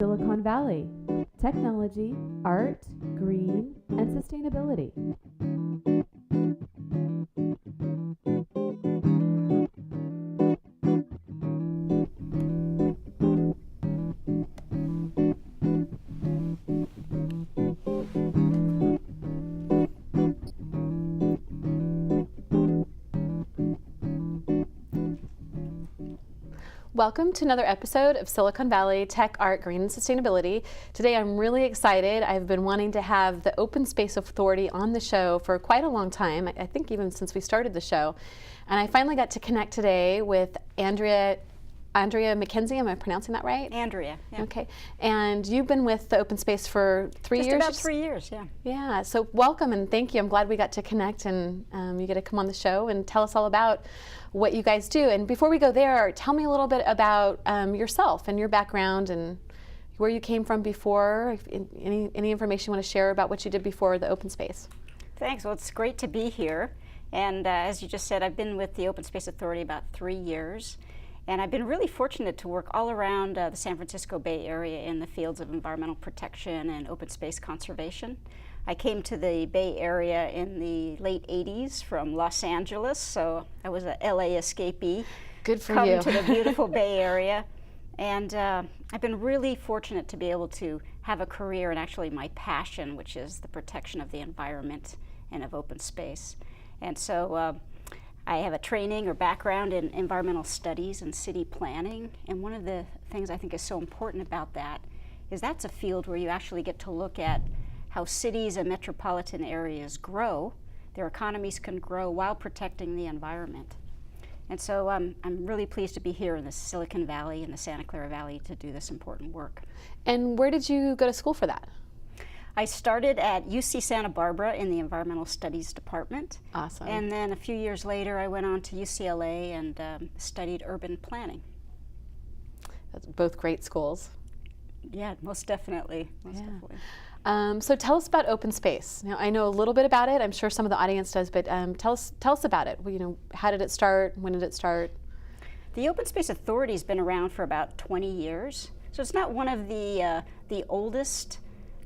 Silicon Valley, technology, art, green, and sustainability. Welcome to another episode of Silicon Valley Tech, Art, Green, and Sustainability. Today I'm really excited. I've been wanting to have the Open Space Authority on the show for quite a long time, I think even since we started the show. And I finally got to connect today with Andrea McKenzie. Am I pronouncing that right? Andrea, yeah. Okay. And you've been with the Open Space for 3 years? Just about 3 years, yeah. Yeah, so welcome and thank you. I'm glad we got to connect and you get to come on the show and tell us all about what you guys do. And before we go there, tell me a little bit about yourself and your background and where you came from before, any information you want to share about what you did before the Open Space. Thanks. Well, it's great to be here. And as you just said, I've been with the Open Space Authority about 3 years. And I've been really fortunate to work all around the San Francisco Bay Area in the fields of environmental protection and open space conservation. I came to the Bay Area in the late 80s from Los Angeles, so I was a LA escapee. Good for you. Come to the beautiful Bay Area. And I've been really fortunate to be able to have a career in actually my passion, which is the protection of the environment and of open space. And so I have a training or background in environmental studies and city planning, and one of the things I think is so important about that is that's a field where you actually get to look at how cities and metropolitan areas grow, their economies can grow while protecting the environment. And so I'm really pleased to be here in the Silicon Valley and the Santa Clara Valley to do this important work. And where did you go to school for that? I started at UC Santa Barbara in the Environmental Studies Department. Awesome. And then a few years later, I went on to UCLA and studied urban planning. That's both great schools. Yeah, most definitely. Definitely. So tell us about open space. Now, I know a little bit about it. I'm sure some of the audience does, but tell us about it. You know, how did it start? When did it start? The Open Space Authority has been around for about 20 years. So it's not one of the oldest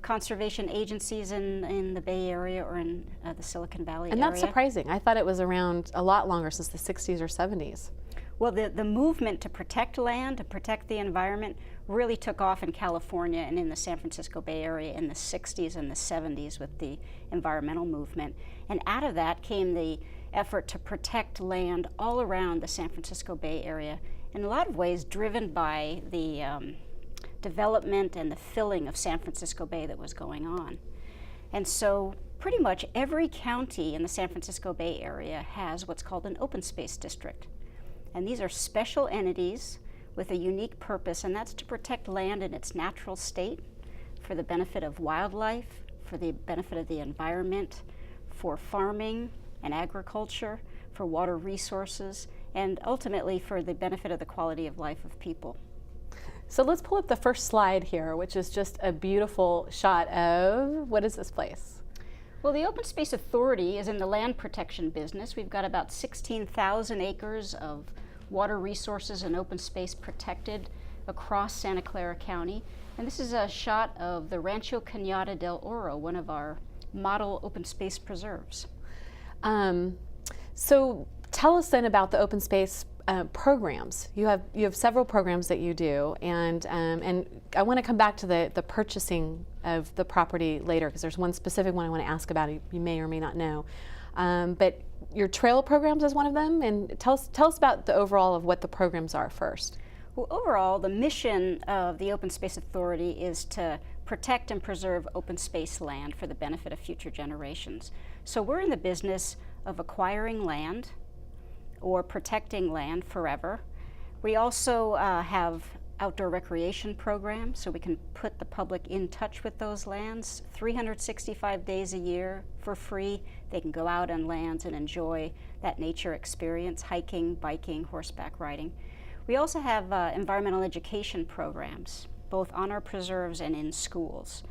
conservation agencies in the Bay Area or in the Silicon Valley area. And that's surprising. I thought it was around a lot longer, since the 60s or 70s. Well, the movement to protect land, to protect the environment, really took off in California and in the San Francisco Bay Area in the 60s and the 70s with the environmental movement. And out of that came the effort to protect land all around the San Francisco Bay Area, in a lot of ways driven by the development and the filling of San Francisco Bay that was going on. And so pretty much every county in the San Francisco Bay Area has what's called an open space district. And these are special entities with a unique purpose, and that's to protect land in its natural state for the benefit of wildlife, for the benefit of the environment, for farming and agriculture, for water resources, and ultimately for the benefit of the quality of life of people. So let's pull up the first slide here, which is just a beautiful shot of, what is this place? Well, the Open Space Authority is in the land protection business. We've got about 16,000 acres of water resources and open space protected across Santa Clara County. And this is a shot of the Rancho Cañada del Oro, one of our model open space preserves. So tell us then about the open space programs. You have several programs that you do, and I want to come back to the purchasing of the property later, because there's one specific one I want to ask about. You may or may not know, but your trail programs is one of them. And tell us about the overall of what the programs are first. Well, overall, the mission of the Open Space Authority is to protect and preserve open space land for the benefit of future generations. So we're in the business of acquiring land or protecting land forever. We also have outdoor recreation programs, so we can put the public in touch with those lands 365 days a year for free. They can go out on lands and enjoy that nature experience, hiking, biking, horseback riding. We also have environmental education programs, both on our preserves and in schools.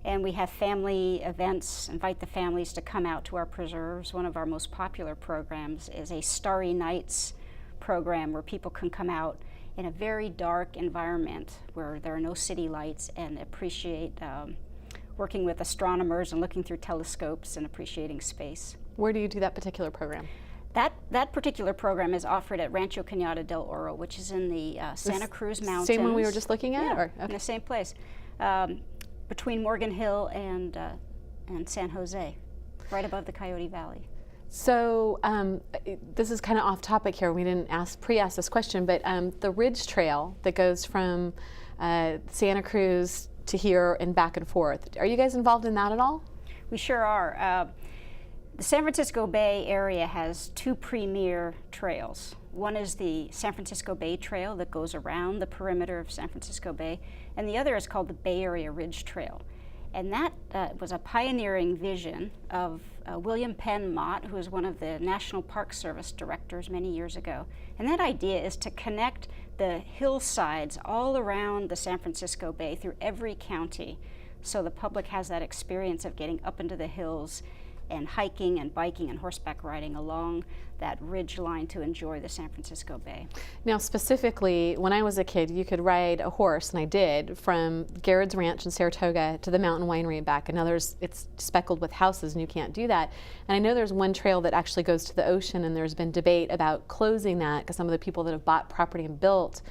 And we have family events, invite the families to come out to our preserves. One of our most popular programs is a Starry Nights program where people can come out in a very dark environment where there are no city lights, and appreciate working with astronomers and looking through telescopes and appreciating space. Where do you do that particular program? That particular program is offered at Rancho Cañada del Oro, which is in the Santa Cruz Mountains. Same one we were just looking at? Yeah, or? Okay. In the same place, between Morgan Hill and San Jose, right above the Coyote Valley. So this is kind of off topic here. We didn't pre-ask this question, but the Ridge Trail that goes from Santa Cruz to here and back and forth, are you guys involved in that at all? We sure are. The San Francisco Bay area has two premier trails. One is the San Francisco Bay Trail that goes around the perimeter of San Francisco Bay, and the other is called the Bay Area Ridge Trail. And that was a pioneering vision of William Penn Mott, who was one of the National Park Service directors many years ago. And that idea is to connect the hillsides all around the San Francisco Bay through every county, so the public has that experience of getting up into the hills and hiking and biking and horseback riding along that ridge line to enjoy the San Francisco Bay. Now specifically, when I was a kid, you could ride a horse, and I did, from Garrett's Ranch in Saratoga to the Mountain Winery and back. And now it's speckled with houses and you can't do that. And I know there's one trail that actually goes to the ocean, and there's been debate about closing that because some of the people that have bought property and built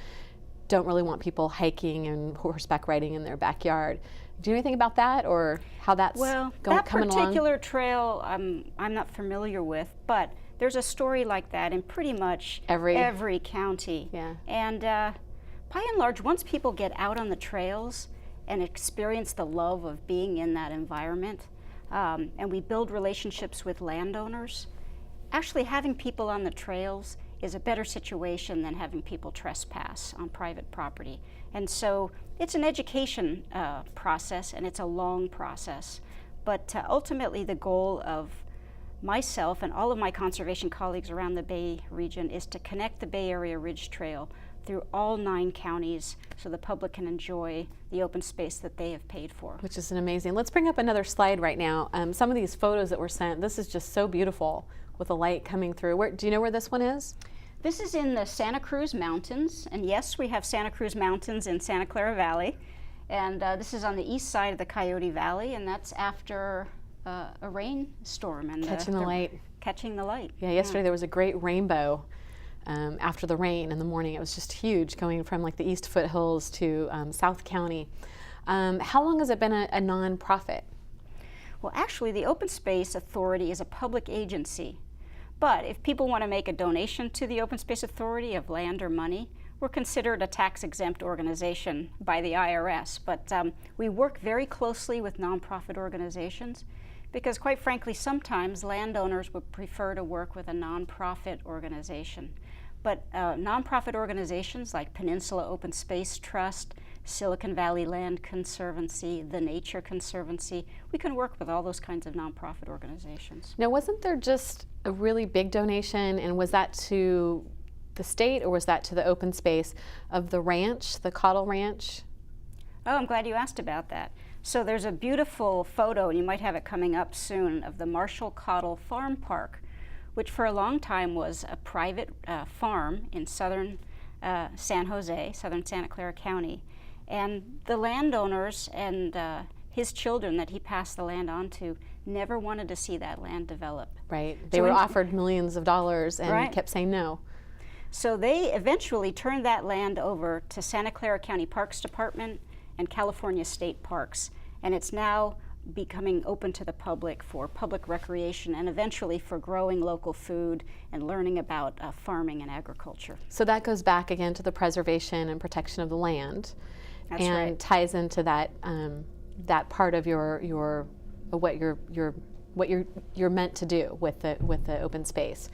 don't really want people hiking and horseback riding in their backyard. Do you know anything about that, or how that's coming along? Well, that particular trail I'm not familiar with, but there's a story like that in pretty much every county. Yeah. And by and large, once people get out on the trails and experience the love of being in that environment, and we build relationships with landowners, actually having people on the trails is a better situation than having people trespass on private property. And so it's an education process, and it's a long process. But ultimately the goal of myself and all of my conservation colleagues around the Bay region is to connect the Bay Area Ridge Trail through all 9 counties so the public can enjoy the open space that they have paid for. Which is amazing. Let's bring up another slide right now. Some of these photos that were sent, this is just so beautiful with the light coming through. Do you know where this one is? This is in the Santa Cruz Mountains, and yes, we have Santa Cruz Mountains in Santa Clara Valley, and this is on the east side of the Coyote Valley, and that's after a rainstorm and catching the light. Catching the light. Yeah, yesterday there was a great rainbow after the rain in the morning. It was just huge, going from like the East Foothills to South County. How long has it been a nonprofit? Well, actually, the Open Space Authority is a public agency. But if people want to make a donation to the Open Space Authority of land or money, we're considered a tax-exempt organization by the IRS. But we work very closely with nonprofit organizations because, quite frankly, sometimes landowners would prefer to work with a nonprofit organization. But nonprofit organizations like Peninsula Open Space Trust, Silicon Valley Land Conservancy, the Nature Conservancy, we can work with all those kinds of nonprofit organizations. Now, wasn't there just a really big donation, and was that to the state or was that to the open space of the ranch, the Cottle Ranch? Oh, I'm glad you asked about that. So there's a beautiful photo, and you might have it coming up soon, of the Marshall Cottle Farm Park, which for a long time was a private farm in southern San Jose, southern Santa Clara County. And the landowners and his children that he passed the land on to never wanted to see that land develop. Right. They were offered millions of dollars and right. kept saying no. So they eventually turned that land over to Santa Clara County Parks Department and California State Parks. And it's now becoming open to the public for public recreation and eventually for growing local food and learning about farming and agriculture. So that goes back again to the preservation and protection of the land. That's and right. ties into that that part of what you're meant to do with the open space.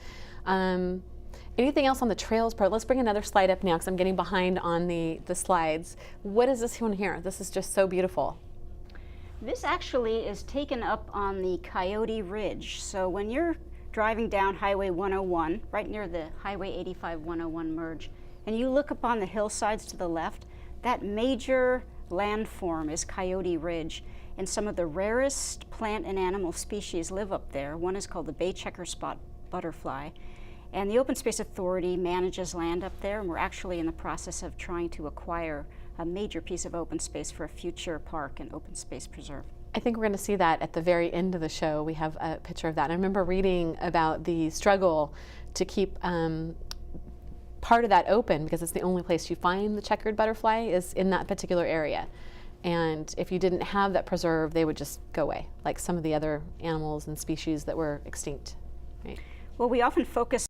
Anything else on the trails part? Let's bring another slide up now because I'm getting behind on the slides. What is this one here? This is just so beautiful. This actually is taken up on the Coyote Ridge. So when you're driving down Highway 101, right near the Highway 85-101 merge, and you look up on the hillsides to the left, that major landform is Coyote Ridge, and some of the rarest plant and animal species live up there. One is called the bay checker spot butterfly, And the Open Space Authority manages land up there, and we're actually in the process of trying to acquire a major piece of open space for a future park and open space preserve. I think we're going to see that at the very end of the show. We have a picture of that. I remember reading about the struggle to keep part of that open, because it's the only place you find the checkered butterfly is in that particular area. And if you didn't have that preserved, they would just go away, like some of the other animals and species that were extinct. Right? Well, we often focus